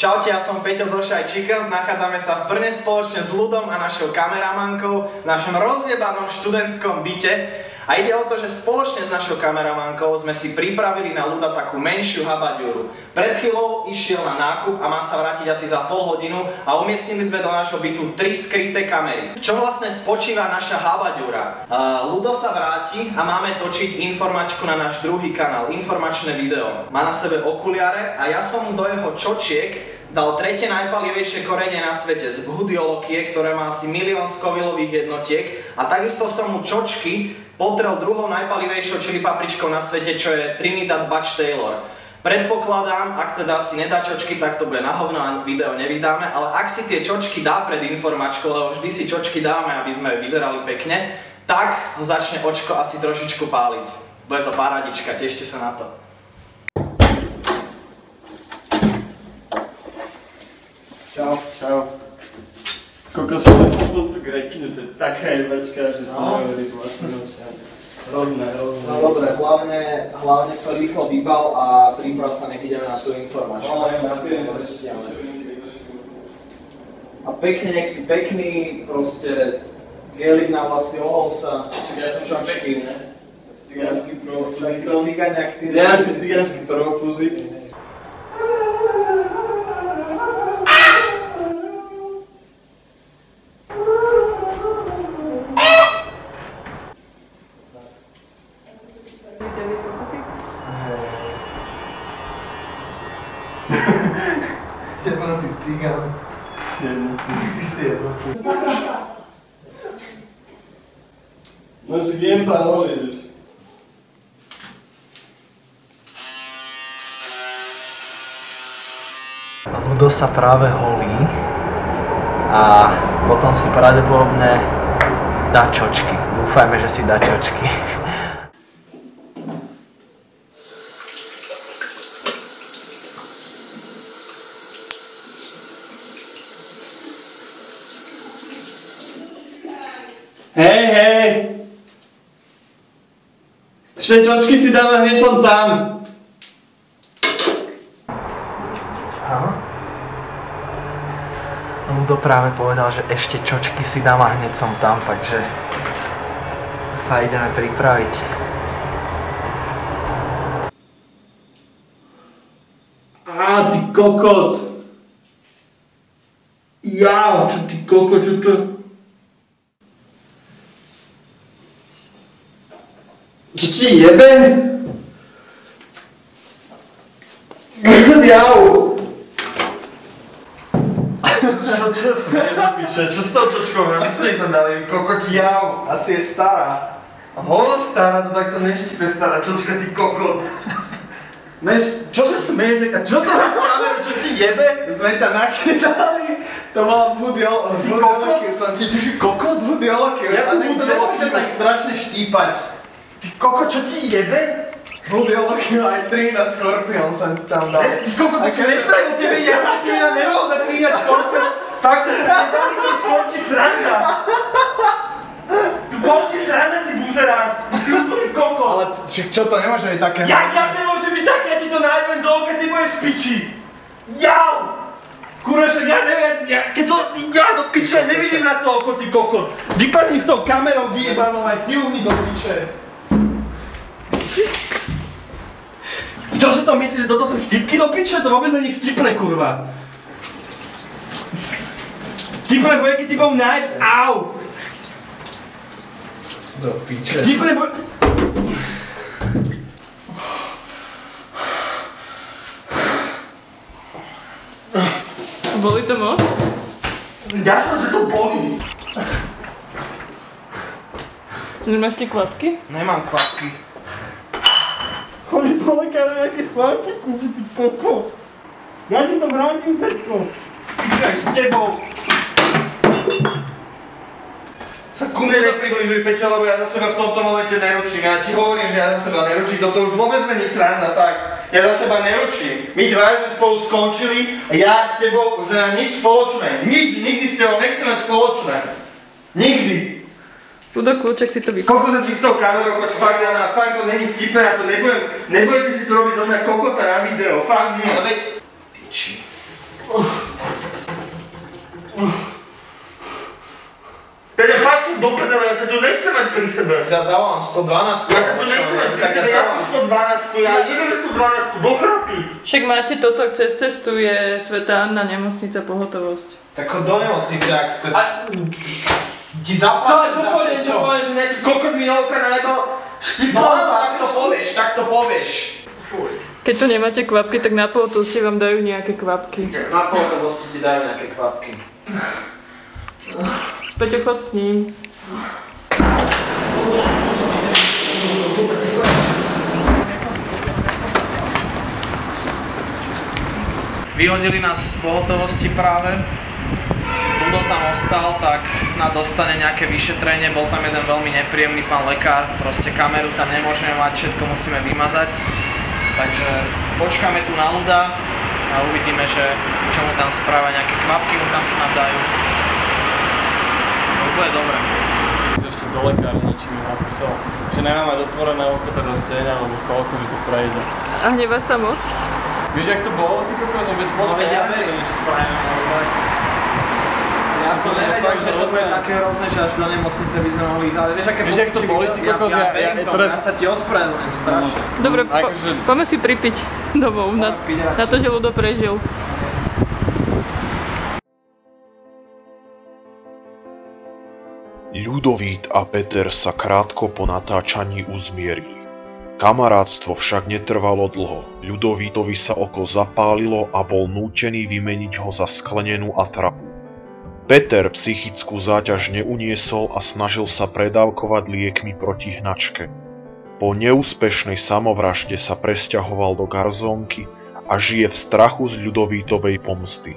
Čaute, ja som Peťo zo Shy Chickens, nachádzame sa v Brne spoločne s Ľudom a našou kameramankou v našom rozjebanom študentskom byte. A ide o to, že spoločne s našou kameramankou sme si pripravili na Ľuda takú menšiu habaďúru. Pred chvíľou išiel na nákup a má sa vrátiť asi za pol hodinu a umiestnili sme do nášho bytu 3 skryté kamery. V čom vlastne spočíva naša habaďúra? Ľudo sa vráti a máme točiť informačku na náš druhý kanál, informačné video. Má na sebe okuliare a ja som mu do jeho čočiek dal tretie najpalivejšie korenie na svete z budiolokie, ktoré má asi 1 000 000 Scovillových jednotiek, a takisto som mu čočky potrel druhou najpalivejšou chili papričkou na svete, čo je Trinidad Butch Taylor. Predpokladám, ak teda si nedá čočky, tak to bude na hovno a video nevydáme, ale ak si tie čočky dá pred informačkou, lebo vždy si čočky dáme, aby sme vyzerali pekne, tak ho začne očko asi trošičku páliť. Bude to parádička, tešte sa na to. Čau. Čau. Kokos, som tu grekinu, to je taká jebačka, že to neveriť vlastne nočia. Rovné. No dobre, hlavne to rýchlo vybal a priprav sa, nech ideme na tú informačku. A pekne, nech si pekný, proste gelik na vlasy, ohol sa. Ja som pekný, ne? Cigánsky prvofúzik. Cigáňak, ty. Ja si cigánsky prvofúzik. Jednotý cigán. No, že viem sa hovoriť. Ľudo sa práve holí a potom si pravdepodobne dá čočky. Dúfajme, že si dá čočky. Hej! Ešte čočky si dáme, hneď som tam. Áno? Ľudo práve povedal, že ešte čočky si dám a hneď som tam, takže sa ideme pripraviť. Á, ty kokot! Jau, čo ty kokot, čo to... Čo ti jebe? Jau! Čo smieš do piče? Čo s tou čočkou? Ja si niekto dali, kokot jau! Asi je stará. Hovno stará, to takto neštipe stará čočka, ty kokot! Čo sa smieš? Čo to máš kameru? Čo ti jebe? Sme ťa nachytali. To bola budioloky, som ti... Ty si kokot? Budioloky, Jakú budioloky? Nemôže tak strašne štípať. Ty kokot, čo ti jebe? Budioloky aj Trinidad Scorpion som ti tam dal. Ty kokot, ty si nespravil tebe, ja si mi na nemohol dať Trinidad Scorpion. Fakt sa nedali, to skončí sranda. Tu končí sranda, ty buzerant. Ty si úplný kokot. Ale čo to nemôže byť také... Jak nemôže byť také, ja ti to najbem dole, keď ty budeš v piči. Jau! Kurva, však ja neviem, keď to... Ja do piče, nevidím na to oko, ty kokot. Vypadni s tou kamerou vyjebanou, aj ty uhni do piče. Čo si to myslíš, že toto sú vtipky do piče? To vôbec není vtipné, kurva. Vtipné bude, keď ti budem nájsť, au! Do piče. Vtipné bude... Boli to moc? Ja som, že to bolí. Nemáš tie kvapky? Nemám kvapky. Chodí po lekáru nejaké chválky, kúži, ty kokot. Ja ti to vrátim všetko. Pičaj s tebou. Sa ku mne nepribližuj, Peťo, lebo ja za seba v tomto momente neručím. Ja ti hovorím, že ja za seba neručím. Toto už vôbec není sranda, fakt. Ja za seba neručím. My dvaja sme spolu skončili a ja s tebou už nemám nič spoločné. Nikdy s tebou nechcem mať spoločné. Nikdy. Ľudo, kľúček si to vypáš. Koľko sa ty s tou kamerou, choď fakt, Jana, fakt to není vtipné, ja to nebudete si to robiť zo mňa kokota na video, fakt nie. Ale veď... Piči. Peťo, fakt sú do prdele, ja to nechcem mať pri sebe. Ja zavolám 112. Ja to nechcem mať pri sebe, ja 112, ja idem 112 do chrapy. Však máte toto, cez cestu je Svätá Anna, nemocnica, pohotovosť. Tak chod do nemocnice, ak to... Ti zaplatíš za všetko. Čo povieš, že nejaký kokot mi oka najbal štipla. No, tak to povieš. Fuj. Keď tu nemáte kvapky, tak na pohotovosti vám dajú nejaké kvapky. Na pohotovosti ti dajú nejaké kvapky. Peťo, chod s ním. Vyhodili nás z pohotovosti práve. Tudo tam ostal, tak snad dostane nejaké vyšetrenie. Bol tam jeden veľmi nepríjemný pán lekár. Proste kameru tam nemôžeme mať, všetko musíme vymazať. Takže počkáme tu na ľuda a uvidíme, že čo mu tam správa, nejaké kvapky mu tam snad dajú. To bude dobre. Ešte do lekárničí mi napísal, že nemám mať otvorené oko teraz deň alebo koľko, že to prejde. A hnevá sa moc? Vieš, jak to bolo? Ty kokos, veď počkaj, ja verím, niečo spravím, ale... Ja som nevedel, že to bude také hrozné, že až do nemocnice by sme mohli ísť, ale vieš, jak to boli, ty kokos, ja sa ti ospravedlňujem strašne. Dobre, poďme si pripiť domov na to, že Ľudo prežil. Ľudovít a Peter sa krátko po natáčaní uzmierili. Kamarátstvo však netrvalo dlho. Ľudovítovi sa oko zapálilo a bol nútený vymeniť ho za sklenenú atrapu. Peter psychickú záťaž neuniesol a snažil sa predávkovať liekmi proti hnačke. Po neúspešnej samovražde sa presťahoval do garzónky a žije v strachu z Ľudovítovej pomsty.